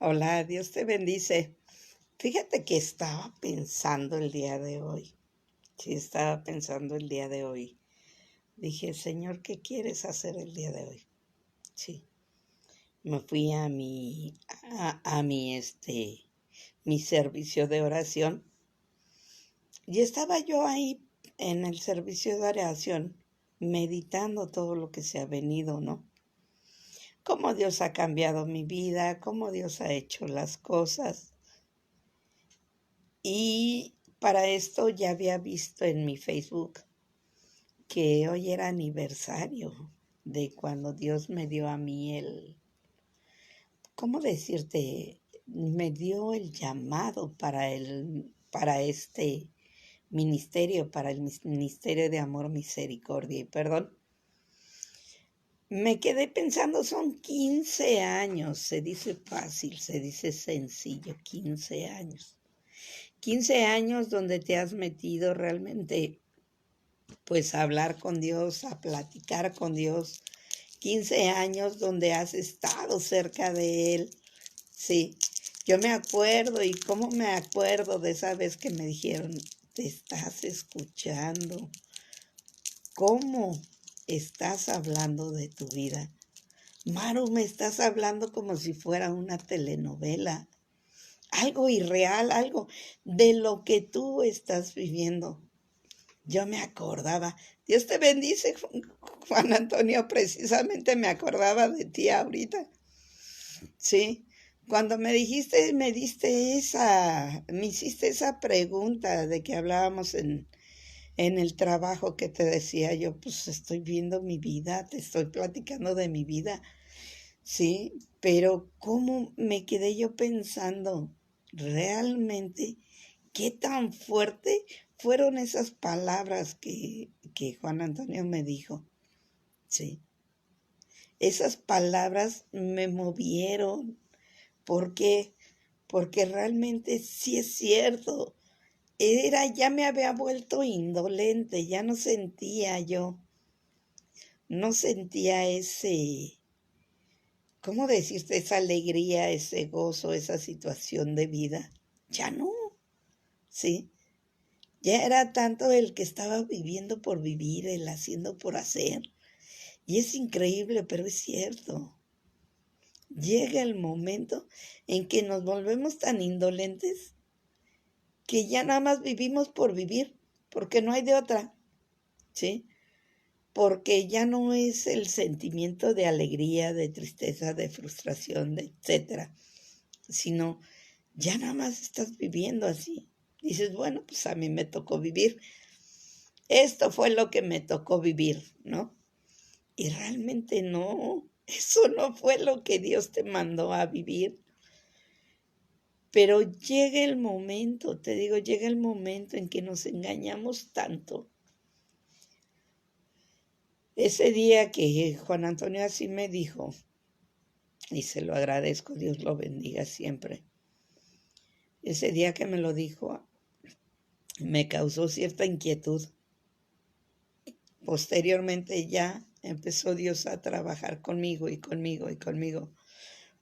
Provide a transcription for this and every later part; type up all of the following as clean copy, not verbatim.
Hola, Dios te bendice. Fíjate que estaba pensando el día de hoy. Sí, estaba pensando el día de hoy. Dije, Señor, ¿qué quieres hacer el día de hoy? Sí. Me fui mi servicio de oración y estaba yo ahí en el servicio de oración meditando todo lo que se ha venido, ¿no? Cómo Dios ha cambiado mi vida, cómo Dios ha hecho las cosas. Y para esto ya había visto en mi Facebook que hoy era aniversario de cuando Dios me dio a mí ¿cómo decirte? Me dio el llamado para este ministerio, para el ministerio de amor, misericordia y perdón. Me quedé pensando, son 15 años, se dice fácil, se dice sencillo, 15 años. 15 años donde te has metido realmente pues a hablar con Dios, a platicar con Dios. 15 años donde has estado cerca de Él. Sí, yo me acuerdo y cómo me acuerdo de esa vez que me dijeron, te estás escuchando. ¿Cómo estás hablando de tu vida? Maru, me estás hablando como si fuera una telenovela. Algo irreal, algo de lo que tú estás viviendo. Yo me acordaba, Dios te bendice, Juan Antonio, precisamente me acordaba de ti ahorita. Sí, cuando me hiciste esa pregunta de que hablábamos en el trabajo que te decía yo, pues estoy viendo mi vida, te estoy platicando de mi vida, sí, pero ¿cómo me quedé yo pensando realmente qué tan fuerte fueron esas palabras que Juan Antonio me dijo? Sí, esas palabras me movieron. ¿Por qué? Porque realmente sí es cierto. Ya me había vuelto indolente, ya no sentía ¿cómo decirte? Esa alegría, ese gozo, esa situación de vida. Ya no, ¿sí? Ya era tanto el que estaba viviendo por vivir, el haciendo por hacer. Y es increíble, pero es cierto. Llega el momento en que nos volvemos tan indolentes que ya nada más vivimos por vivir, porque no hay de otra, ¿sí? Porque ya no es el sentimiento de alegría, de tristeza, de frustración, etcétera, sino ya nada más estás viviendo así. Dices, bueno, pues a mí me tocó vivir. Esto fue lo que me tocó vivir, ¿no? Y realmente no, eso no fue lo que Dios te mandó a vivir. Pero llega el momento, te digo, llega el momento en que nos engañamos tanto. Ese día que Juan Antonio así me dijo, y se lo agradezco, Dios lo bendiga siempre. Ese día que me lo dijo, me causó cierta inquietud. Posteriormente ya empezó Dios a trabajar conmigo y conmigo y conmigo.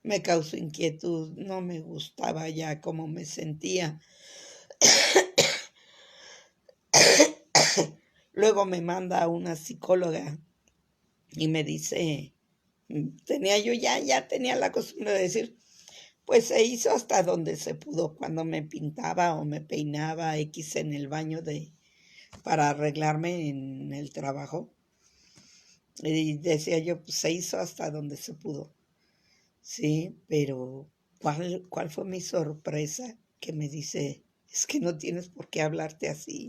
Me causó inquietud, no me gustaba ya cómo me sentía. Luego me manda a una psicóloga y me dice, ya tenía la costumbre de decir, pues se hizo hasta donde se pudo, cuando me pintaba o me peinaba X en el baño para arreglarme en el trabajo. Y decía yo, pues se hizo hasta donde se pudo. Sí, pero ¿cuál fue mi sorpresa? Que me dice, es que no tienes por qué hablarte así.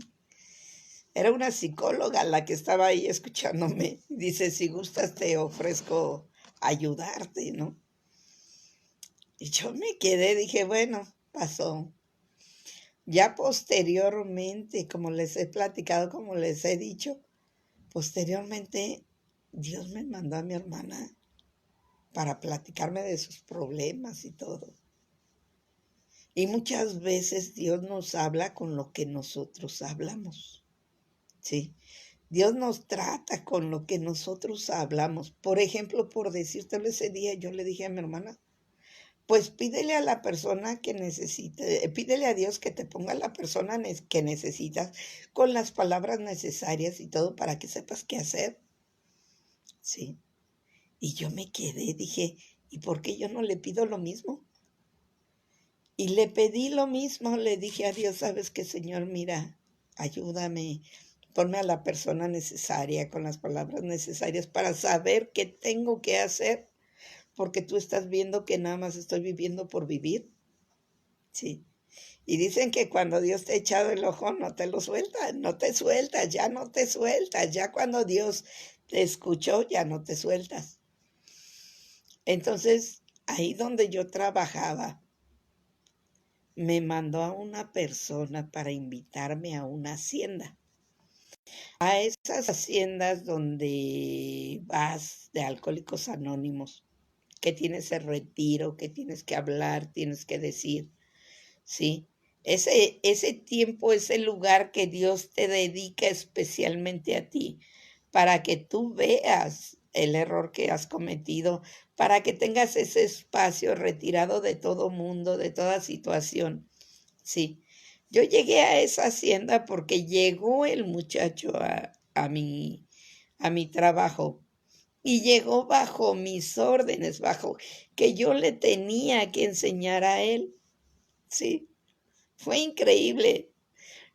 Era una psicóloga la que estaba ahí escuchándome. Dice, si gustas te ofrezco ayudarte, ¿no? Y yo me quedé, dije, bueno, pasó. Ya posteriormente, como les he platicado, como les he dicho, posteriormente Dios me mandó a mi hermana para platicarme de sus problemas y todo. Y muchas veces Dios nos habla con lo que nosotros hablamos, ¿sí? Dios nos trata con lo que nosotros hablamos. Por ejemplo, por decírtelo ese día, yo le dije a mi hermana, pues pídele a la persona que necesite, pídele a Dios que te ponga la persona que necesitas con las palabras necesarias y todo para que sepas qué hacer. Sí. Y yo me quedé, dije, ¿y por qué yo no le pido lo mismo? Y le pedí lo mismo, le dije a Dios, ¿sabes qué, Señor? Mira, ayúdame, ponme a la persona necesaria, con las palabras necesarias para saber qué tengo que hacer, porque tú estás viendo que nada más estoy viviendo por vivir. Sí. Y dicen que cuando Dios te ha echado el ojo, no te lo suelta, no te sueltas, ya no te sueltas, ya cuando Dios te escuchó, ya no te sueltas. Entonces, ahí donde yo trabajaba, me mandó a una persona para invitarme a una hacienda. A esas haciendas donde vas de Alcohólicos Anónimos, que tienes el retiro, que tienes que hablar, tienes que decir, ¿sí? Ese tiempo, ese lugar que Dios te dedica especialmente a ti, para que tú veas el error que has cometido, para que tengas ese espacio retirado de todo mundo, de toda situación. Sí, yo llegué a esa hacienda porque llegó el muchacho a mi trabajo y llegó bajo mis órdenes, bajo que yo le tenía que enseñar a él. Sí, fue increíble.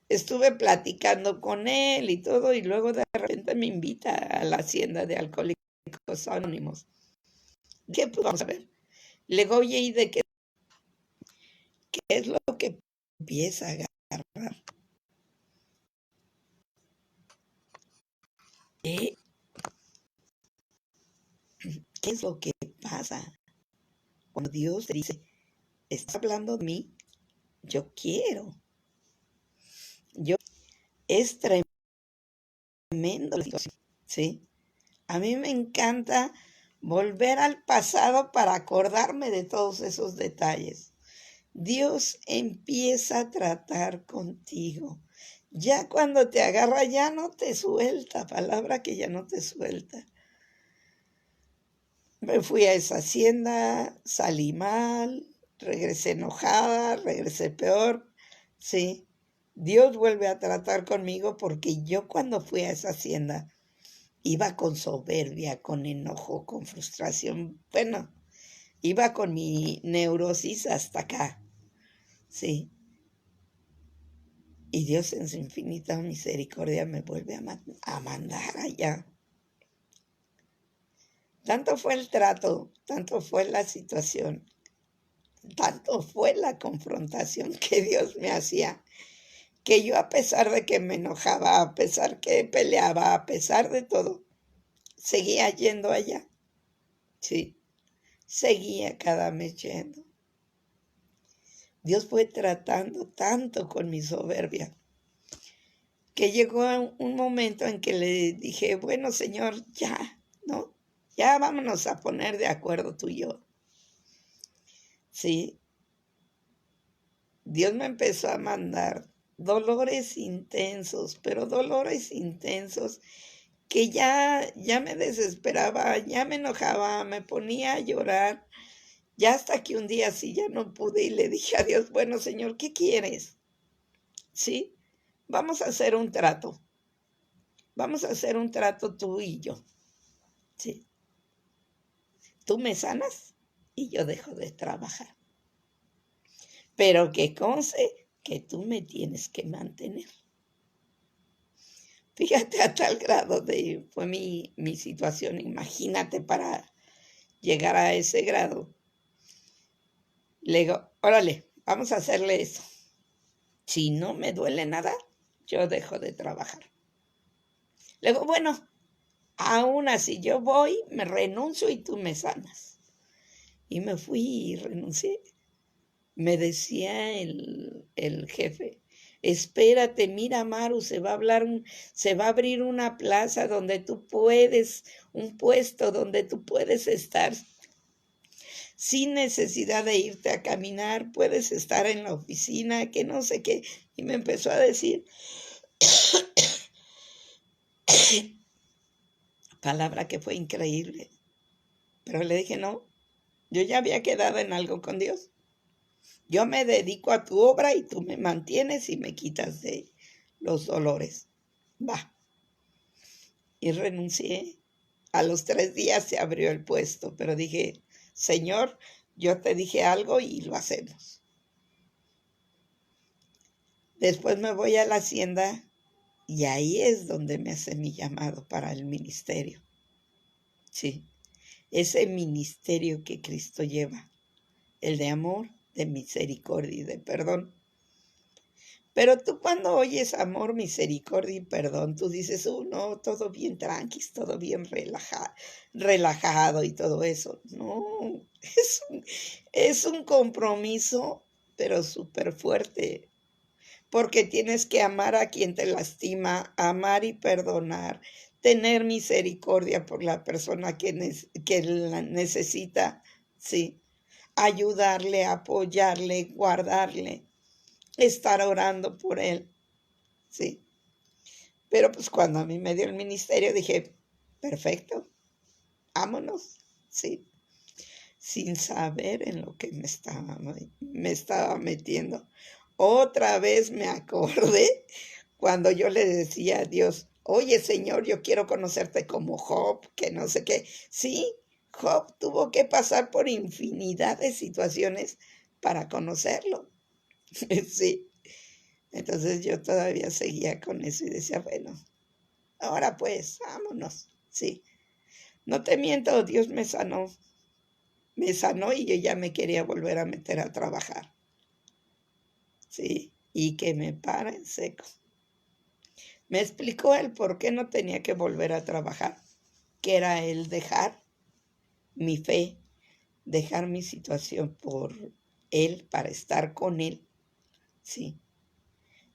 Estuve platicando con él y todo, y luego de repente me invita a la hacienda de Alcohólicos Anónimos. ¿Qué? Pues vamos a ver. Le digo, oye, ¿y de qué es lo que empieza a agarrar? ¿Qué, qué es lo que pasa? Cuando Dios te dice, ¿estás hablando de mí? Yo quiero. Yo, es tremendo la situación, ¿sí? A mí me encanta volver al pasado para acordarme de todos esos detalles. Dios empieza a tratar contigo. Ya cuando te agarra, ya no te suelta, palabra que ya no te suelta. Me fui a esa hacienda, salí mal, regresé enojada, regresé peor, sí. Dios vuelve a tratar conmigo porque yo cuando fui a esa hacienda iba con soberbia, con enojo, con frustración. Bueno, iba con mi neurosis hasta acá, sí. Y Dios en su infinita misericordia me vuelve a mandar allá. Tanto fue el trato, tanto fue la situación, tanto fue la confrontación que Dios me hacía, que yo a pesar de que me enojaba, a pesar que peleaba, a pesar de todo, seguía yendo allá. Sí, seguía cada mes yendo. Dios fue tratando tanto con mi soberbia, que llegó un momento en que le dije, bueno, Señor, ya, ¿no? Ya vámonos a poner de acuerdo tú y yo. Sí, Dios me empezó a mandar dolores intensos, pero dolores intensos que ya me desesperaba, ya me enojaba, me ponía a llorar, ya hasta que un día sí ya no pude y le dije a Dios, bueno, Señor, ¿qué quieres? Sí, vamos a hacer un trato. Vamos a hacer un trato tú y yo. Sí, tú me sanas y yo dejo de trabajar. Pero que conste que tú me tienes que mantener. Fíjate a tal grado fue mi situación. Imagínate para llegar a ese grado. Le digo, órale, vamos a hacerle eso. Si no me duele nada, yo dejo de trabajar. Le digo, bueno, aún así yo voy, me renuncio y tú me sanas. Y me fui y renuncié. Me decía el jefe, espérate, mira, Maru, se va a abrir una plaza donde tú puedes, un puesto donde tú puedes estar sin necesidad de irte a caminar, puedes estar en la oficina, que no sé qué. Y me empezó a decir, palabra que fue increíble. Pero le dije, no, Yo ya había quedado en algo con Dios. Yo me dedico a tu obra y tú me mantienes y me quitas de los dolores. Va. Y renuncié. A los 3 días se abrió el puesto, pero dije, Señor, yo te dije algo y lo hacemos. Después me voy a la hacienda y ahí es donde me hace mi llamado para el ministerio. Sí, ese ministerio que Cristo lleva, el de amor, de misericordia y de perdón. Pero tú cuando oyes amor, misericordia y perdón, tú dices, no, todo bien tranquis, todo bien relajado y todo eso. No, es un compromiso, pero súper fuerte, porque tienes que amar a quien te lastima, amar y perdonar, tener misericordia por la persona que la necesita, sí, ayudarle, apoyarle, guardarle, estar orando por él, sí. Pero pues cuando a mí me dio el ministerio dije, perfecto, vámonos, sí, sin saber en lo que me estaba metiendo. Otra vez me acordé cuando yo le decía a Dios, oye Señor, yo quiero conocerte como Job, que no sé qué. Sí, Job tuvo que pasar por infinidad de situaciones para conocerlo. Sí. Entonces yo todavía seguía con eso y decía, bueno, ahora pues, vámonos. Sí. No te miento, Dios me sanó. Me sanó y yo ya me quería volver a meter a trabajar. Sí. Y que me para en seco. Me explicó el por qué no tenía que volver a trabajar, que era el dejar mi fe, dejar mi situación por él, para estar con él. Sí.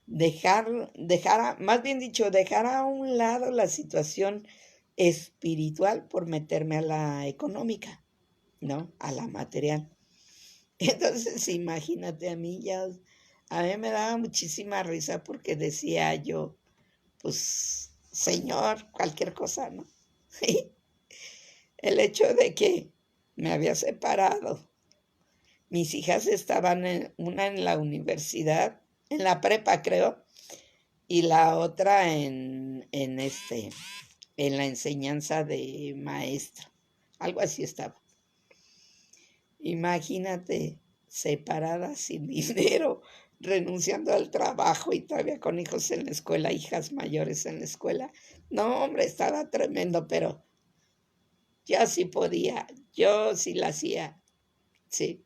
Más bien dicho, dejar a un lado la situación espiritual por meterme a la económica, ¿no? A la material. Entonces, imagínate, a mí me daba muchísima risa porque decía yo, pues, Señor, cualquier cosa, ¿no? El hecho de que me había separado. Mis hijas estaban una en la universidad, en la prepa creo, y la otra en la enseñanza de maestro. Algo así estaba. Imagínate, separada, sin dinero, renunciando al trabajo y todavía con hijos en la escuela, hijas mayores en la escuela. No, hombre, estaba tremendo, pero yo sí podía, yo sí la hacía, sí.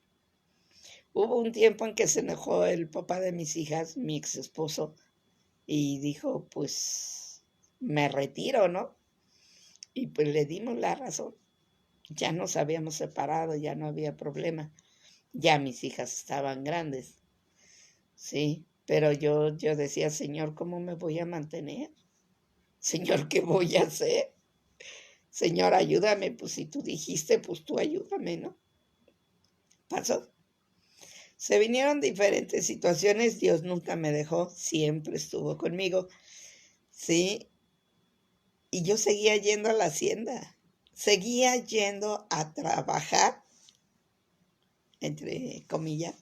Hubo un tiempo en que se enojó el papá de mis hijas, mi ex esposo, y dijo, pues me retiro, ¿no? Y pues le dimos la razón. Ya nos habíamos separado, ya no había problema. Ya mis hijas estaban grandes, sí. Pero yo decía, Señor, ¿cómo me voy a mantener? Señor, ¿qué voy a hacer? Señor, ayúdame. Pues si tú dijiste, pues tú ayúdame, ¿no? Pasó. Se vinieron diferentes situaciones. Dios nunca me dejó, siempre estuvo conmigo, sí. Y yo seguía yendo a la hacienda. Seguía yendo a trabajar, entre comillas,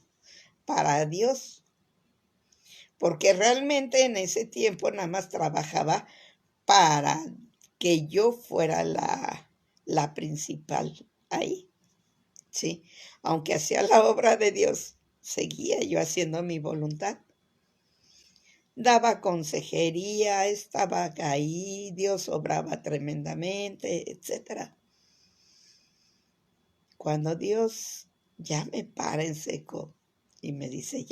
para Dios, porque realmente en ese tiempo nada más trabajaba para que yo fuera la principal ahí, ¿sí? Aunque hacía la obra de Dios, seguía yo haciendo mi voluntad. Daba consejería, estaba ahí, Dios obraba tremendamente, etc. Cuando Dios ya me para en seco y me dice,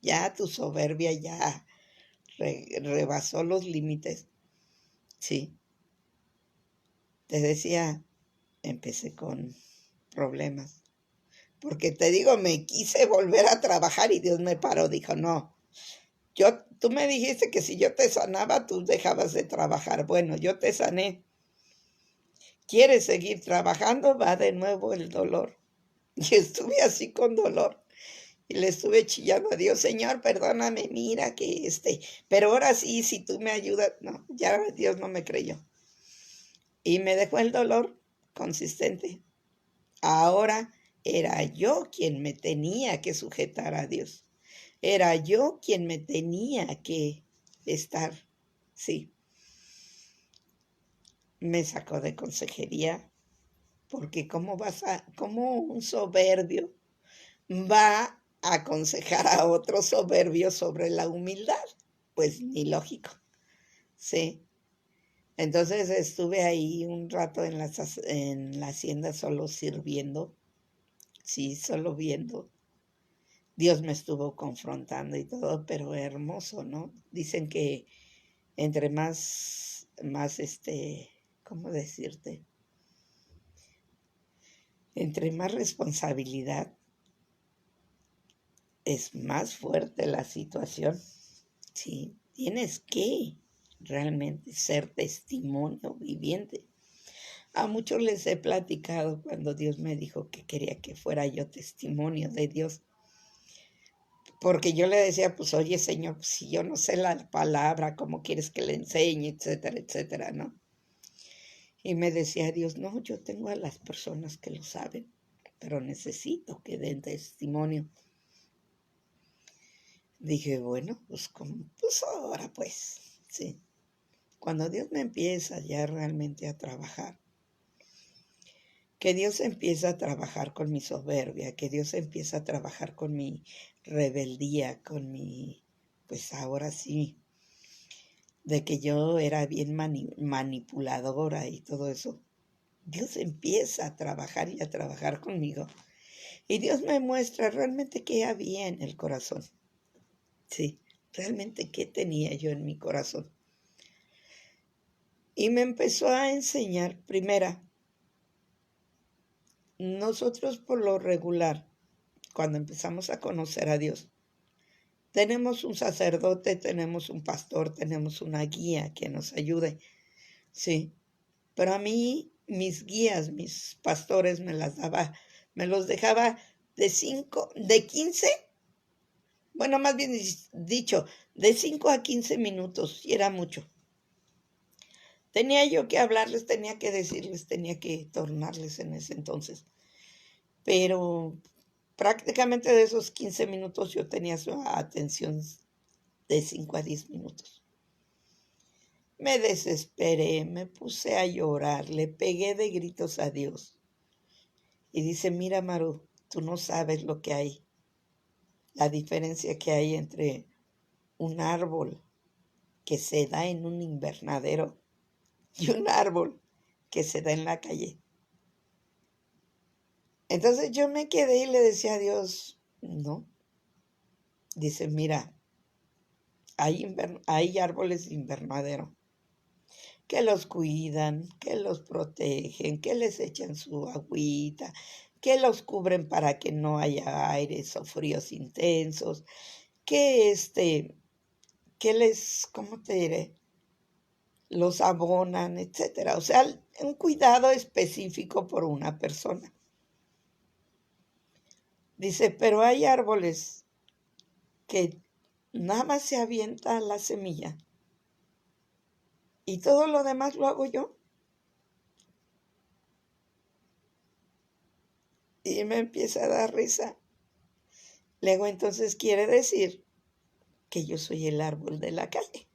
ya tu soberbia ya rebasó los límites. Sí, te decía, empecé con problemas. Porque te digo, me quise volver a trabajar y Dios me paró, dijo, no, tú me dijiste que si yo te sanaba, tú dejabas de trabajar. Bueno, yo te sané. ¿Quieres seguir trabajando? Va de nuevo el dolor. Y estuve así con dolor. Y le estuve chillando a Dios, Señor, perdóname, mira que pero ahora sí, si tú me ayudas, no, ya Dios no me creyó. Y me dejó el dolor consistente. Ahora era yo quien me tenía que sujetar a Dios. Era yo quien me tenía que estar, sí. Me sacó de consejería, porque cómo un soberbio va a aconsejar a otro soberbio sobre la humildad? Pues ni lógico, sí. Entonces estuve ahí un rato en la hacienda solo sirviendo, sí, solo viendo. Dios me estuvo confrontando y todo, pero hermoso, ¿no? Dicen que entre más ¿cómo decirte? Entre más responsabilidad es más fuerte la situación. Sí, tienes que realmente ser testimonio viviente. A muchos les he platicado cuando Dios me dijo que quería que fuera yo testimonio de Dios. Porque yo le decía, pues, oye, Señor, pues, si yo no sé la palabra, ¿cómo quieres que le enseñe? Etcétera, etcétera, ¿no? Y me decía Dios, no, yo tengo a las personas que lo saben, pero necesito que den testimonio. Dije, bueno, pues, pues ahora pues, sí. Cuando Dios me empieza ya realmente a trabajar, que Dios empieza a trabajar con mi soberbia, que Dios empieza a trabajar con mi rebeldía, pues ahora sí, de que yo era bien manipuladora y todo eso. Dios empieza a trabajar y a trabajar conmigo. Y Dios me muestra realmente qué había en el corazón. Sí, realmente qué tenía yo en mi corazón. Y me empezó a enseñar, primera, nosotros por lo regular, cuando empezamos a conocer a Dios, tenemos un sacerdote, tenemos un pastor, tenemos una guía que nos ayude, sí. Pero a mí, mis guías, mis pastores me los dejaba de 15, bueno, más bien dicho, de 5 a 15 minutos, y era mucho. Tenía yo que hablarles, tenía que decirles, tenía que tornarles en ese entonces. Pero prácticamente de esos 15 minutos yo tenía su atención de 5 a 10 minutos. Me desesperé, me puse a llorar, le pegué de gritos a Dios. Y dice, mira, Maru, tú no sabes lo que hay, la diferencia que hay entre un árbol que se da en un invernadero y un árbol que se da en la calle. Entonces yo me quedé y le decía a Dios, no. Dice, mira, hay árboles de invernadero que los cuidan, que los protegen, que les echan su agüita, que los cubren para que no haya aires o fríos intensos, que ¿cómo te diré? Los abonan, etcétera. O sea, un cuidado específico por una persona. Dice, pero hay árboles que nada más se avienta la semilla y todo lo demás lo hago yo. Y me empieza a dar risa. Luego entonces quiere decir que yo soy el árbol de la calle.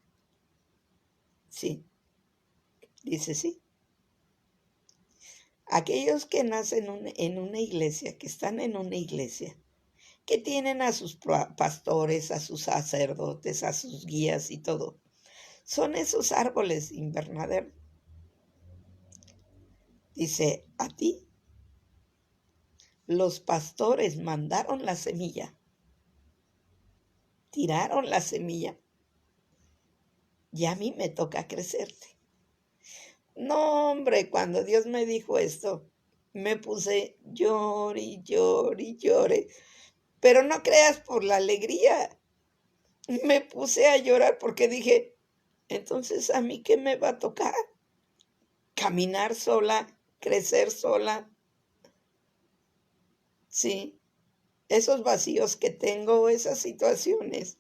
Sí, dice sí. Aquellos que nacen en una iglesia, que están en una iglesia, que tienen a sus pastores, a sus sacerdotes, a sus guías y todo, son esos árboles invernadero. Dice, a ti los pastores mandaron la semilla, tiraron la semilla y a mí me toca crecerte. No, hombre, cuando Dios me dijo esto, me puse llore y llore y llore. Pero no creas por la alegría. Me puse a llorar porque dije, entonces ¿a mí qué me va a tocar? Caminar sola, crecer sola. Sí, esos vacíos que tengo, esas situaciones.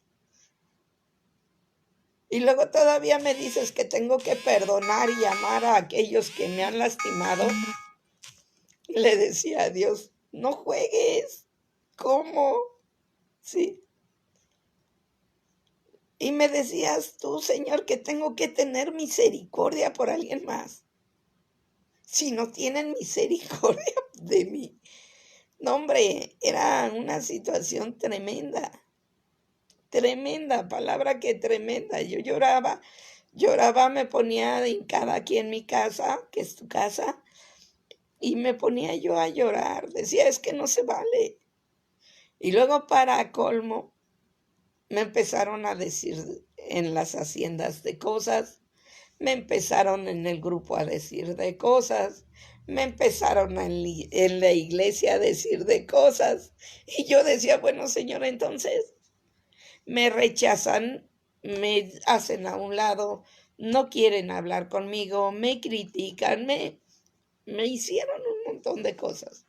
Y luego todavía me dices que tengo que perdonar y amar a aquellos que me han lastimado. Le decía a Dios, no juegues. ¿Cómo? Sí. Y me decías tú, Señor, que tengo que tener misericordia por alguien más. Si no tienen misericordia de mí. No, hombre, era una situación tremenda. Tremenda, palabra que tremenda. Yo lloraba, me ponía hincada aquí en mi casa, que es tu casa, y me ponía yo a llorar. Decía, es que no se vale. Y luego para colmo, me empezaron a decir en las haciendas de cosas, me empezaron en el grupo a decir de cosas, me empezaron en la iglesia a decir de cosas. Y yo decía, bueno, Señor, entonces me rechazan, me hacen a un lado, no quieren hablar conmigo, me critican, me hicieron un montón de cosas.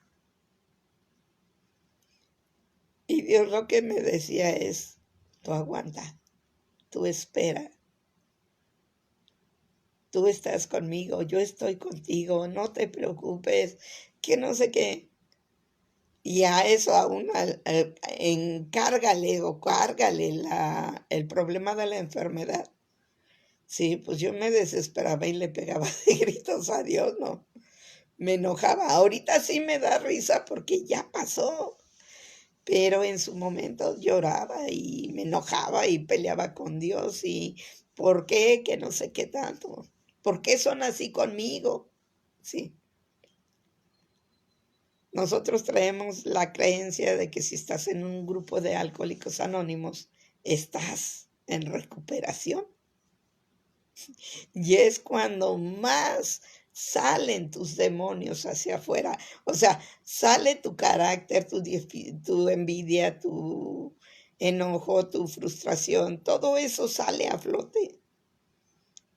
Y Dios lo que me decía es, tú aguanta, tú espera, tú estás conmigo, yo estoy contigo, no te preocupes, que no sé qué. Y a eso aún encárgale o cárgale el problema de la enfermedad. Sí, pues yo me desesperaba y le pegaba de gritos a Dios, ¿no? Me enojaba. Ahorita sí me da risa porque ya pasó. Pero en su momento lloraba y me enojaba y peleaba con Dios y ¿por qué? Que no sé qué tanto. ¿Por qué son así conmigo? Sí. Nosotros traemos la creencia de que si estás en un grupo de alcohólicos anónimos, estás en recuperación. Y es cuando más salen tus demonios hacia afuera. O sea, sale tu carácter, tu envidia, tu enojo, tu frustración. Todo eso sale a flote.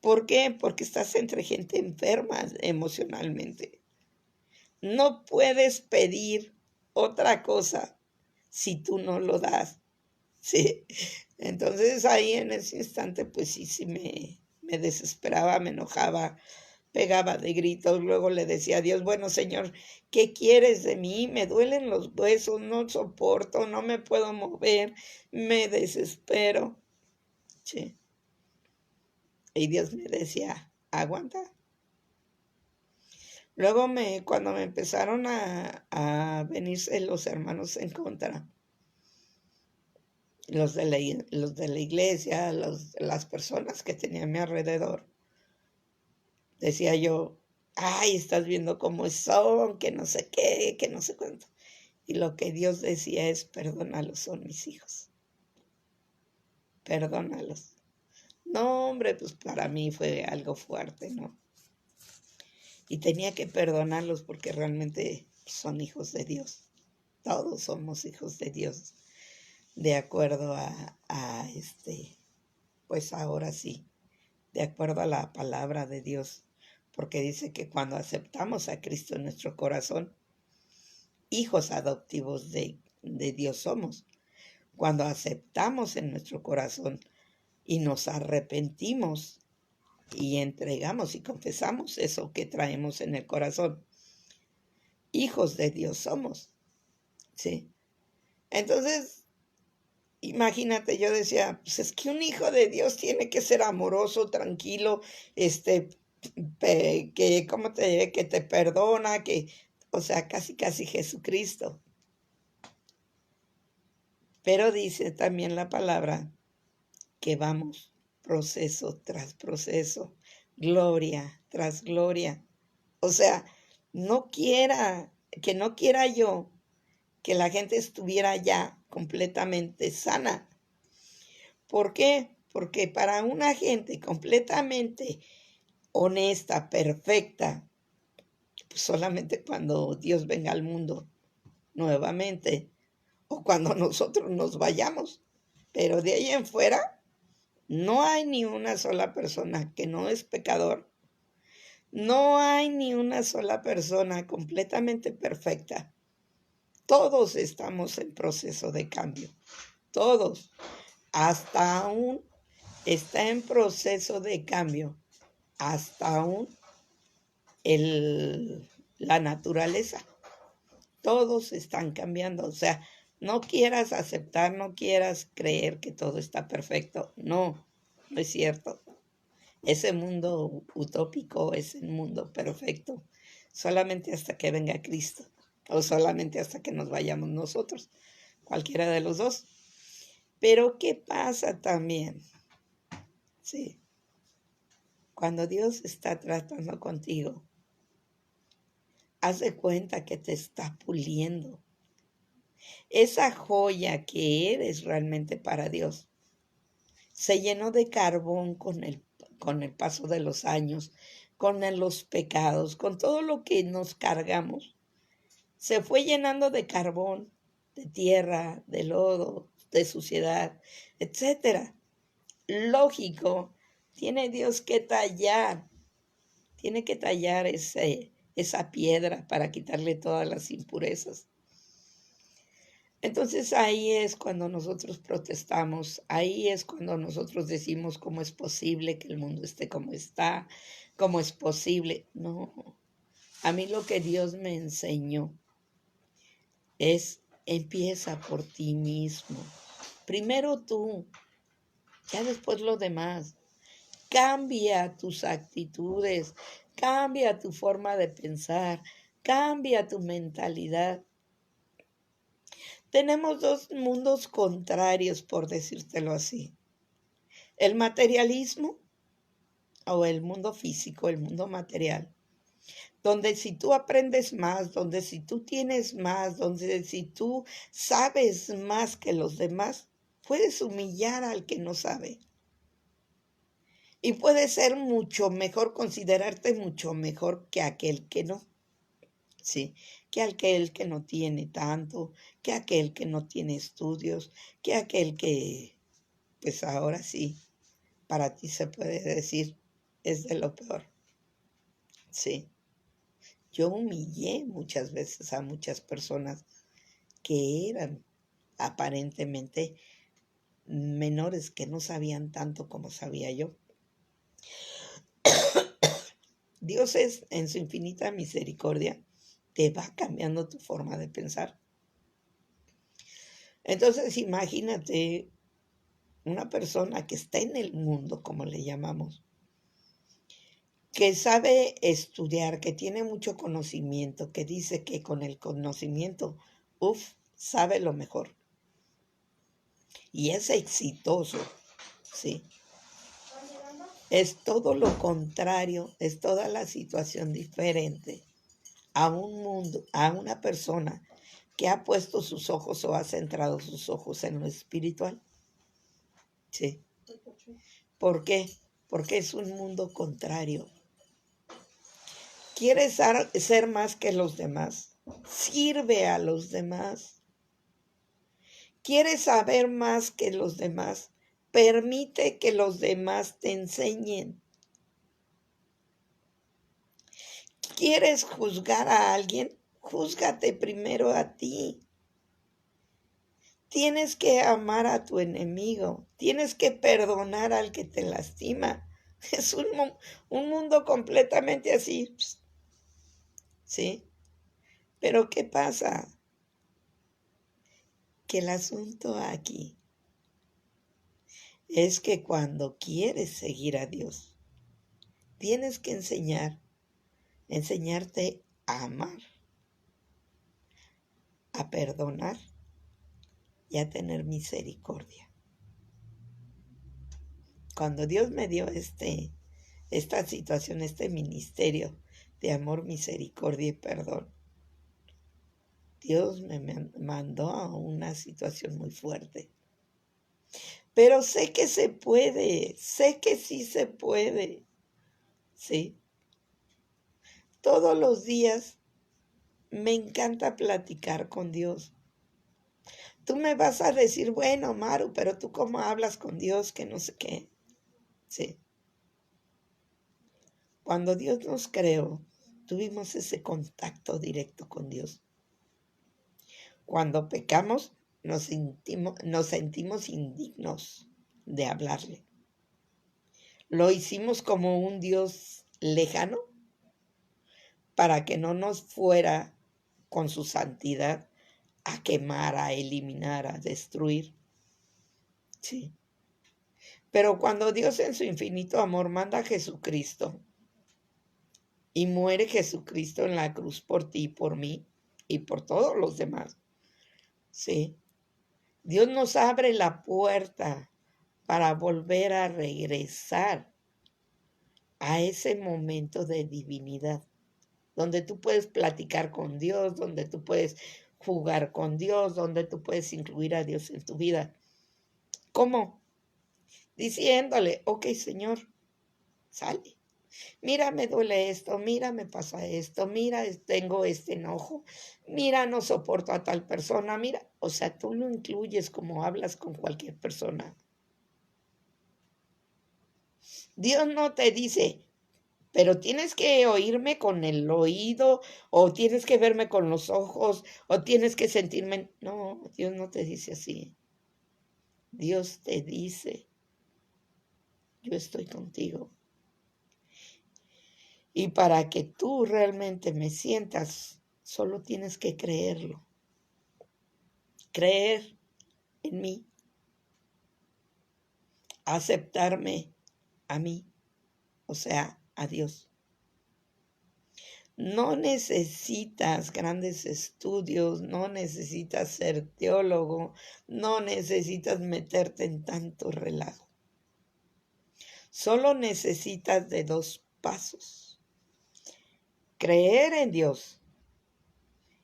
¿Por qué? Porque estás entre gente enferma emocionalmente. No puedes pedir otra cosa si tú no lo das. Sí. Entonces ahí en ese instante, pues sí, me desesperaba, me enojaba, pegaba de gritos, luego le decía a Dios, bueno, Señor, ¿qué quieres de mí? Me duelen los huesos, no soporto, no me puedo mover, me desespero. Sí. Y Dios me decía, aguanta. Luego cuando me empezaron a venirse los hermanos en contra, los de la iglesia, las personas que tenía a mi alrededor, decía yo, ay, estás viendo cómo son, que no sé qué, que no sé cuánto. Y lo que Dios decía es, perdónalos, son mis hijos. Perdónalos. No, hombre, pues para mí fue algo fuerte, ¿no? Y tenía que perdonarlos porque realmente son hijos de Dios. Todos somos hijos de Dios. De acuerdo pues ahora sí, de acuerdo a la palabra de Dios. Porque dice que cuando aceptamos a Cristo en nuestro corazón, hijos adoptivos de Dios somos. Cuando aceptamos en nuestro corazón y nos arrepentimos y entregamos y confesamos eso que traemos en el corazón, hijos de Dios somos. ¿Sí? Entonces, imagínate, yo decía, pues es que un hijo de Dios tiene que ser amoroso, tranquilo, ¿cómo te diré? Que te perdona, o sea, casi Jesucristo. Pero dice también la palabra que vamos proceso tras proceso, gloria tras gloria. O sea, no quiera yo que la gente estuviera ya completamente sana. ¿Por qué? Porque para una gente completamente honesta, perfecta, pues solamente cuando Dios venga al mundo nuevamente o cuando nosotros nos vayamos. Pero de ahí en fuera, no hay ni una sola persona que no es pecador. No hay ni una sola persona completamente perfecta. Todos estamos en proceso de cambio. Todos. Hasta aún está en proceso de cambio. Hasta aún la naturaleza. todos están cambiando. O sea, no quieras aceptar, no quieras creer que todo está perfecto. No, no es cierto. Ese mundo utópico es el mundo perfecto, solamente hasta que venga Cristo o solamente hasta que nos vayamos nosotros, cualquiera de los dos. Pero ¿qué pasa también? Sí, cuando Dios está tratando contigo, haz de cuenta que te está puliendo. Esa joya que eres realmente para Dios se llenó de carbón con el paso de los años, con los pecados, con todo lo que nos cargamos. Se fue llenando de carbón, de tierra, de lodo, de suciedad, etcétera. Lógico, tiene Dios que tallar, tiene que tallar esa piedra para quitarle todas las impurezas. Entonces ahí es cuando nosotros protestamos, ahí es cuando nosotros decimos cómo es posible que el mundo esté como está, cómo es posible. No, a mí lo que Dios me enseñó es empieza por ti mismo. Primero tú, ya después lo demás. Cambia tus actitudes, cambia tu forma de pensar, cambia tu mentalidad. Tenemos dos mundos contrarios, por decírtelo así. El materialismo o el mundo físico, el mundo material, donde si tú aprendes más, donde si tú tienes más, donde si tú sabes más que los demás, puedes humillar al que no sabe. Y puedes ser mucho mejor, considerarte mucho mejor que aquel que no. Sí, que aquel que no tiene tanto, que aquel que no tiene estudios, que aquel que, pues ahora sí, para ti se puede decir, es de lo peor. Sí, yo humillé muchas veces a muchas personas que eran aparentemente menores, que no sabían tanto como sabía yo. Dios es, en su infinita misericordia, te va cambiando tu forma de pensar. Entonces, imagínate una persona que está en el mundo, como le llamamos, que sabe estudiar, que tiene mucho conocimiento, que dice que con el conocimiento, sabe lo mejor. Y es exitoso, sí. Es todo lo contrario, es toda la situación diferente a un mundo, a una persona que ha puesto sus ojos o ha centrado sus ojos en lo espiritual. Sí. ¿Por qué? Porque es un mundo contrario. ¿Quieres ser más que los demás? Sirve a los demás. ¿Quieres saber más que los demás? Permite que los demás te enseñen. ¿Quieres juzgar a alguien? Júzgate primero a ti. Tienes que amar a tu enemigo. Tienes que perdonar al que te lastima. Es un mundo completamente así. ¿Sí? Pero ¿qué pasa? Que el asunto aquí es que cuando quieres seguir a Dios, tienes que enseñarte a amar, a perdonar y a tener misericordia. Cuando Dios me dio esta situación, este ministerio de amor, misericordia y perdón, Dios me mandó a una situación muy fuerte. Pero sé que se puede, sé que sí se puede, ¿sí? Todos los días me encanta platicar con Dios. Tú me vas a decir, bueno, Maru, pero tú cómo hablas con Dios, que no sé qué. Sí. Cuando Dios nos creó, tuvimos ese contacto directo con Dios. Cuando pecamos, nos sentimos indignos de hablarle. Lo hicimos como un Dios lejano para que no nos fuera con su santidad a quemar, a eliminar, a destruir. Sí. Pero cuando Dios en su infinito amor manda a Jesucristo y muere Jesucristo en la cruz por ti y por mí y por todos los demás, sí, Dios nos abre la puerta para volver a regresar a ese momento de divinidad, donde tú puedes platicar con Dios, donde tú puedes jugar con Dios, donde tú puedes incluir a Dios en tu vida. ¿Cómo? Diciéndole, ok, Señor, sale. Mira, me duele esto, mira, me pasa esto, mira, tengo este enojo, mira, no soporto a tal persona, mira. O sea, tú lo incluyes como hablas con cualquier persona. Dios no te dice, pero tienes que oírme con el oído, o tienes que verme con los ojos, o tienes que sentirme. No, Dios no te dice así. Dios te dice, yo estoy contigo. Y para que tú realmente me sientas, solo tienes que creerlo. Creer en mí, aceptarme a mí, o sea, a Dios. No necesitas grandes estudios, no necesitas ser teólogo, no necesitas meterte en tanto relajo. Solo necesitas de 2 pasos. Creer en Dios.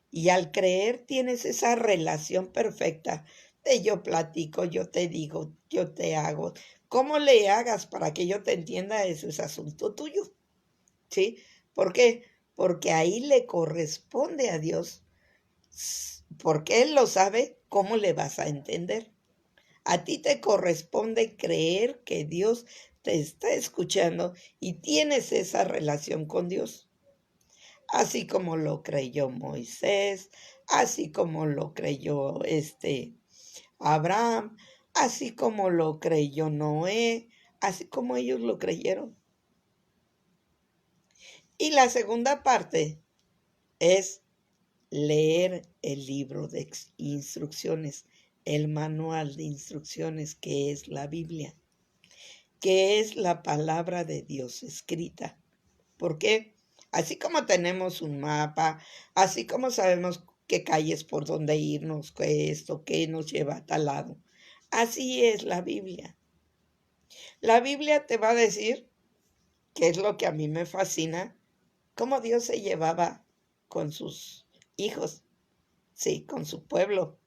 Y al creer tienes esa relación perfecta de yo platico, yo te digo, yo te hago. ¿Cómo le hagas para que yo te entienda? Eso es asunto tuyo. ¿Sí? ¿Por qué? Porque ahí le corresponde a Dios. Porque Él lo sabe, ¿cómo le vas a entender? A ti te corresponde creer que Dios te está escuchando y tienes esa relación con Dios. Así como lo creyó Moisés, así como lo creyó Abraham, así como lo creyó Noé, así como ellos lo creyeron. Y la segunda parte es leer el libro de instrucciones, el manual de instrucciones que es la Biblia, que es la palabra de Dios escrita. ¿Por qué? Así como tenemos un mapa, así como sabemos qué calles por dónde irnos, qué esto, qué nos lleva a tal lado, así es la Biblia. La Biblia te va a decir, que es lo que a mí me fascina, cómo Dios se llevaba con sus hijos, sí, con su pueblo,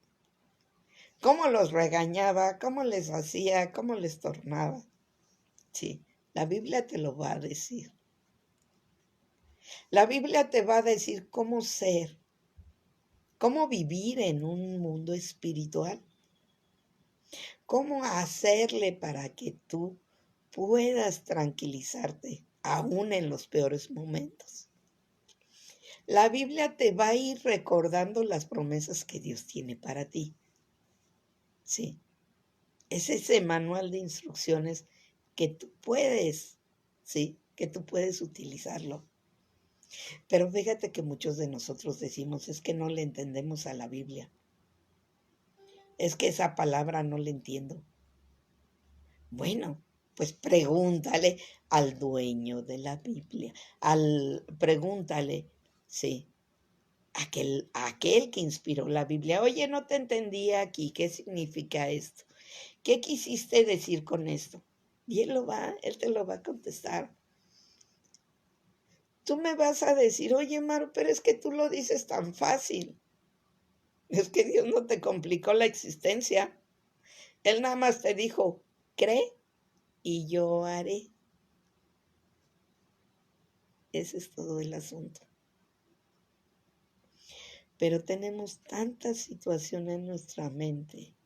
cómo los regañaba, cómo les hacía, cómo les tornaba. Sí, la Biblia te lo va a decir. La Biblia te va a decir cómo ser, cómo vivir en un mundo espiritual, cómo hacerle para que tú puedas tranquilizarte aún en los peores momentos. La Biblia te va a ir recordando las promesas que Dios tiene para ti. Sí, es ese manual de instrucciones que tú puedes, sí, que tú puedes utilizarlo. Pero fíjate que muchos de nosotros decimos, es que no le entendemos a la Biblia. Es que esa palabra no la entiendo. Bueno, pues pregúntale al dueño de la Biblia, pregúntale, sí, aquel que inspiró la Biblia. Oye, no te entendía aquí, ¿qué significa esto? ¿Qué quisiste decir con esto? Y él te lo va a contestar. Tú me vas a decir, oye, Maru, pero es que tú lo dices tan fácil. Es que Dios no te complicó la existencia. Él nada más te dijo, cree y yo haré. Ese es todo el asunto. Pero tenemos tantas situaciones en nuestra mente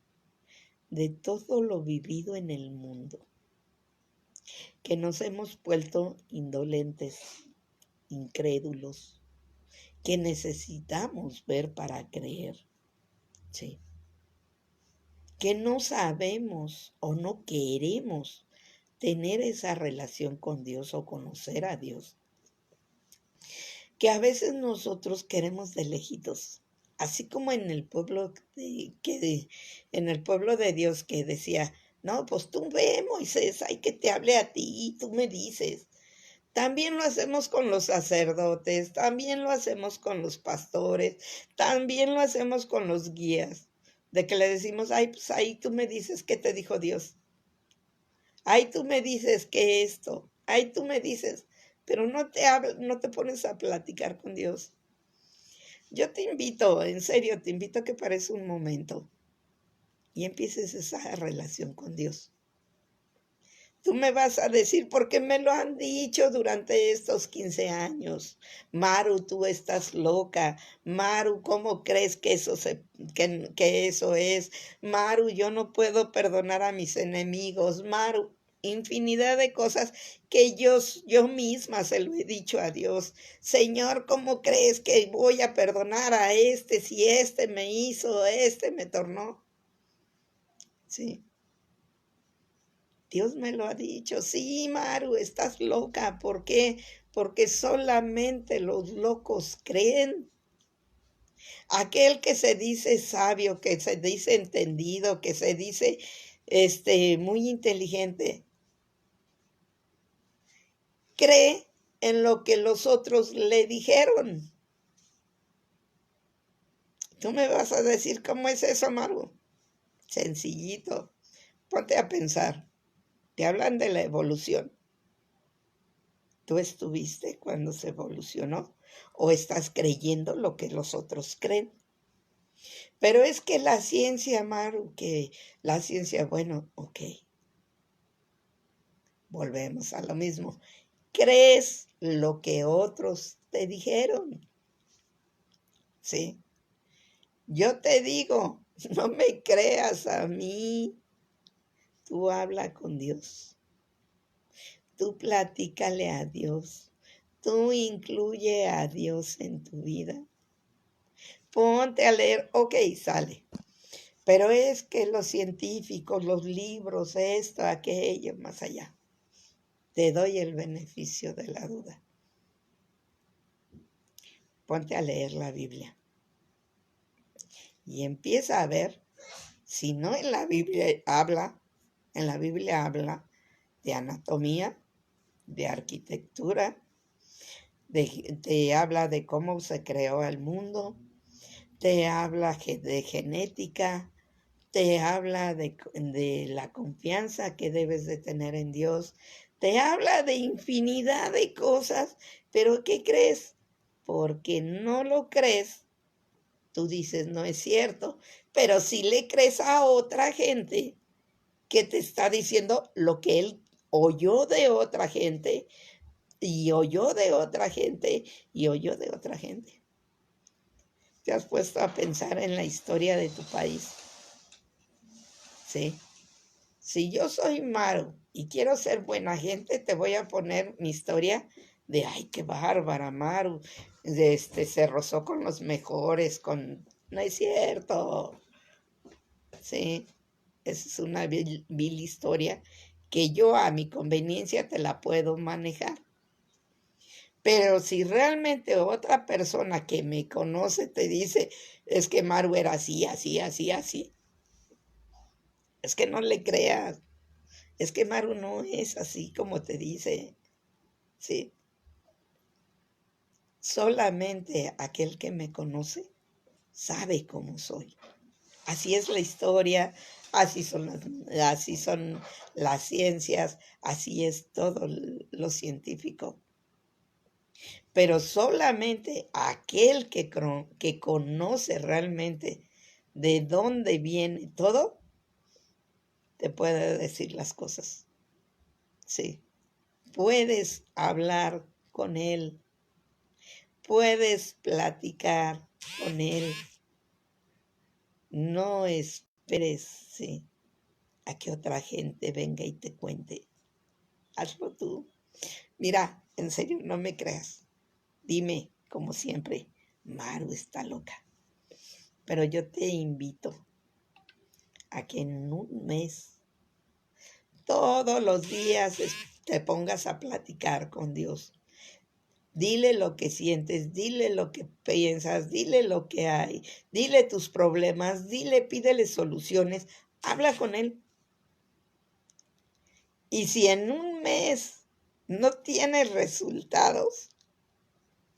de todo lo vivido en el mundo que nos hemos vuelto indolentes, incrédulos, que necesitamos ver para creer. Sí. Que no sabemos o no queremos tener esa relación con Dios o conocer a Dios. que a veces nosotros queremos de lejitos, así como en el pueblo en el pueblo de Dios que decía, no, pues tú ve, Moisés, hay que te hable a ti, tú me dices. También lo hacemos con los sacerdotes, también lo hacemos con los pastores, también lo hacemos con los guías, de que le decimos, ay, pues ahí tú me dices qué te dijo Dios, ay, tú me dices que esto, ay, tú me dices, pero no te pones a platicar con Dios. Yo te invito, en serio, te invito a que pares un momento y empieces esa relación con Dios. Tú me vas a decir, porque me lo han dicho durante estos 15 años. Maru, tú estás loca. Maru, ¿cómo crees que que eso es? Maru, yo no puedo perdonar a mis enemigos. Maru, infinidad de cosas que yo misma se lo he dicho a Dios. Señor, ¿cómo crees que voy a perdonar a este si este me hizo, este me tornó? Sí. Dios me lo ha dicho. Sí, Maru, estás loca. ¿Por qué? Porque solamente los locos creen. Aquel que se dice sabio, que se dice entendido, que se dice muy inteligente, cree en lo que los otros le dijeron. Tú me vas a decir cómo es eso, Maru. Sencillito. Ponte a pensar. Te hablan de la evolución. ¿Tú estuviste cuando se evolucionó? ¿O estás creyendo lo que los otros creen? Pero es que la ciencia, Maru, que la ciencia, bueno, ok, volvemos a lo mismo. ¿Crees lo que otros te dijeron? Sí. Yo te digo, no me creas a mí. Tú habla con Dios. Tú platícale a Dios. Tú incluye a Dios en tu vida. Ponte a leer, ok, sale. Pero es que los científicos, los libros, esto, aquello, más allá. Te doy el beneficio de la duda. Ponte a leer la Biblia. Y empieza a ver, si no en la Biblia habla de anatomía, de arquitectura, te habla de cómo se creó el mundo, te habla de genética, te habla de la confianza que debes de tener en Dios, te habla de infinidad de cosas, pero ¿qué crees? Porque no lo crees, tú dices, no es cierto, pero si le crees a otra gente que te está diciendo lo que él oyó de otra gente, y oyó de otra gente, y oyó de otra gente. ¿Te has puesto a pensar en la historia de tu país? Sí. Si yo soy Maru y quiero ser buena gente, te voy a poner mi historia de, ay, qué bárbara, Maru. Se rozó con los mejores, No es cierto. Sí, esa es una vil historia que yo a mi conveniencia te la puedo manejar. Pero si realmente otra persona que me conoce te dice, es que Maru era así, así, así, así, es que no le creas. Es que Maru no es así como te dice, ¿sí? Solamente aquel que me conoce sabe cómo soy. Así es la historia, así son las ciencias, así es todo lo científico. Pero solamente aquel que conoce realmente de dónde viene todo, te puede decir las cosas. Sí, puedes hablar con él, puedes platicar con él. No esperes, sí, a que otra gente venga y te cuente. Hazlo tú. Mira, en serio, no me creas. Dime, como siempre, Maru está loca. Pero yo te invito a que en un mes, todos los días, te pongas a platicar con Dios. Dile lo que sientes, dile lo que piensas, dile lo que hay, dile tus problemas, pídele soluciones, habla con él. Y si en un mes no tienes resultados,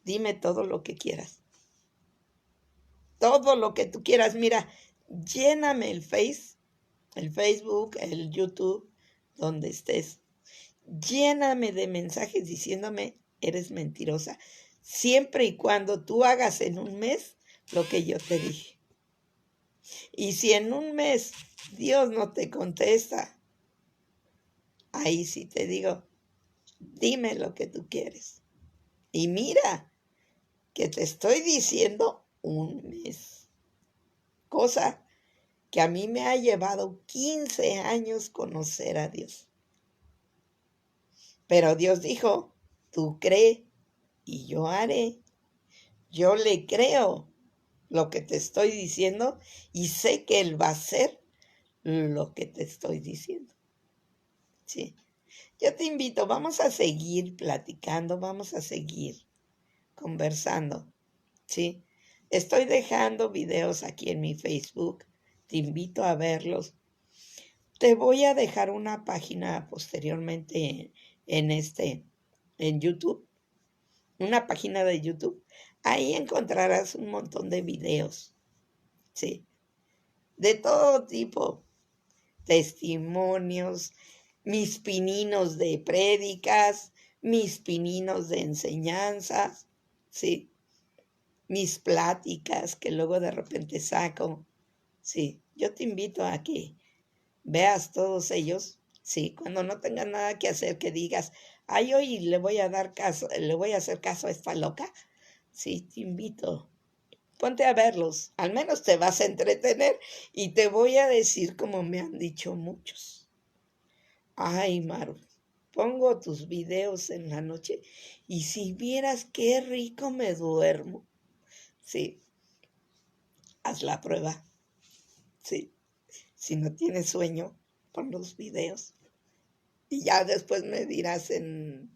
dime todo lo que quieras. Todo lo que tú quieras. Mira, lléname el Facebook, el YouTube, donde estés. Lléname de mensajes diciéndome, eres mentirosa. Siempre y cuando tú hagas en un mes lo que yo te dije. Y si en un mes Dios no te contesta, ahí sí te digo, dime lo que tú quieres. Y mira, que te estoy diciendo un mes. Cosa que a mí me ha llevado 15 años conocer a Dios. Pero Dios dijo, tú cree y yo haré. Yo le creo lo que te estoy diciendo y sé que Él va a hacer lo que te estoy diciendo. Sí. Yo te invito, vamos a seguir platicando, vamos a seguir conversando. Sí. Estoy dejando videos aquí en mi Facebook. Te invito a verlos. Te voy a dejar una página posteriormente en YouTube. Una página de YouTube. Ahí encontrarás un montón de videos. Sí. De todo tipo. Testimonios, mis pininos de prédicas, mis pininos de enseñanzas, sí, mis pláticas que luego de repente saco, sí, yo te invito a que veas todos ellos, sí, cuando no tengas nada que hacer, que digas, ay, hoy le voy a hacer caso a esta loca, sí, te invito. Ponte a verlos, al menos te vas a entretener y te voy a decir como me han dicho muchos. Ay, Maru, pongo tus videos en la noche y si vieras qué rico me duermo. Sí, haz la prueba. Sí, si no tienes sueño, pon los videos. Y ya después me dirás en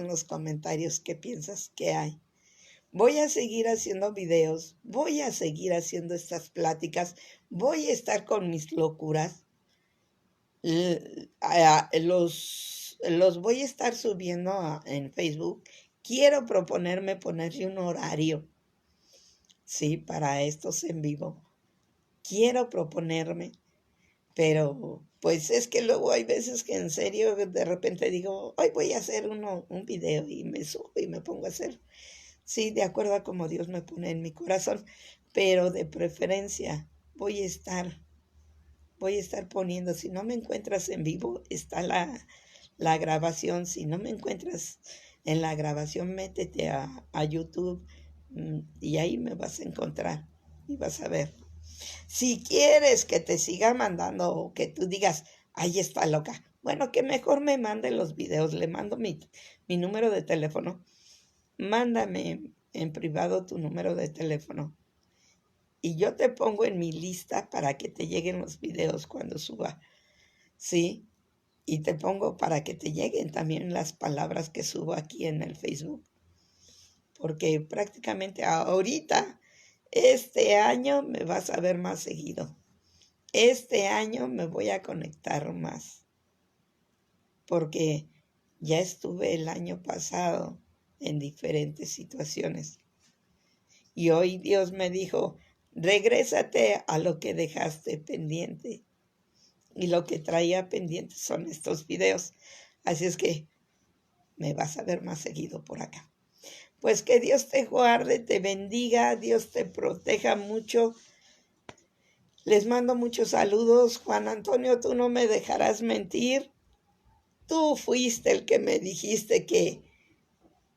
los comentarios qué piensas que hay. Voy a seguir haciendo videos, voy a seguir haciendo estas pláticas, voy a estar con mis locuras. Los voy a estar subiendo en Facebook. Quiero proponerme ponerle un horario, sí, para estos en vivo. Quiero proponerme, pero pues es que luego hay veces que en serio de repente digo, hoy voy a hacer un video y me subo y me pongo a hacer, sí, de acuerdo a como Dios me pone en mi corazón, pero de preferencia voy a estar poniendo, si no me encuentras en vivo, está la grabación, si no me encuentras en la grabación, métete a YouTube y ahí me vas a encontrar y vas a ver. Si quieres que te siga mandando o que tú digas, ahí está loca, bueno, que mejor me mande los videos, le mando mi número de teléfono, mándame en privado tu número de teléfono y yo te pongo en mi lista para que te lleguen los videos cuando suba, ¿sí? Y te pongo para que te lleguen también las palabras que subo aquí en el Facebook. Porque prácticamente ahorita, este año me vas a ver más seguido. Este año me voy a conectar más. Porque ya estuve el año pasado en diferentes situaciones. Y hoy Dios me dijo, regrésate a lo que dejaste pendiente. Y lo que traía pendiente son estos videos. Así es que me vas a ver más seguido por acá. Pues que Dios te guarde, te bendiga, Dios te proteja mucho. Les mando muchos saludos. Juan Antonio, tú no me dejarás mentir. Tú fuiste el que me dijiste que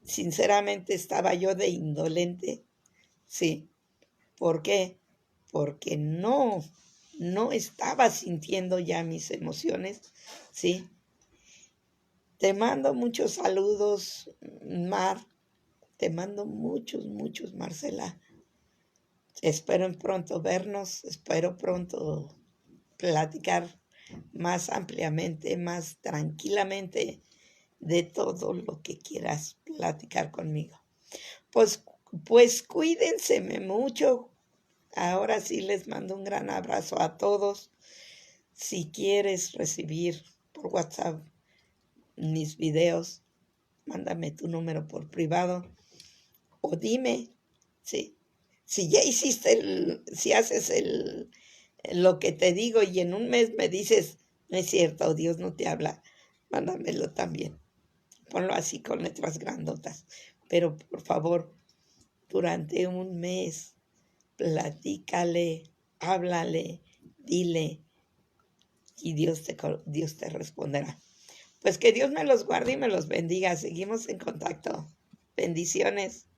sinceramente estaba yo de indolente. Sí. ¿Por qué? Porque no estaba sintiendo ya mis emociones, ¿sí? Te mando muchos saludos, Mar. Te mando muchos, muchos, Marcela. Espero pronto vernos, espero pronto platicar más ampliamente, más tranquilamente de todo lo que quieras platicar. platicar conmigo. Pues cuídense mucho. Ahora sí les mando un gran abrazo a todos. Si quieres recibir por WhatsApp mis videos, mándame tu número por privado o dime, ¿sí? Si ya hiciste si haces lo que te digo y en un mes me dices, no es cierto, Dios no te habla, mándamelo también. Ponlo así con letras grandotas. Pero por favor, durante un mes, platícale, háblale, dile y Dios te responderá. Pues que Dios me los guarde y me los bendiga. Seguimos en contacto. Bendiciones.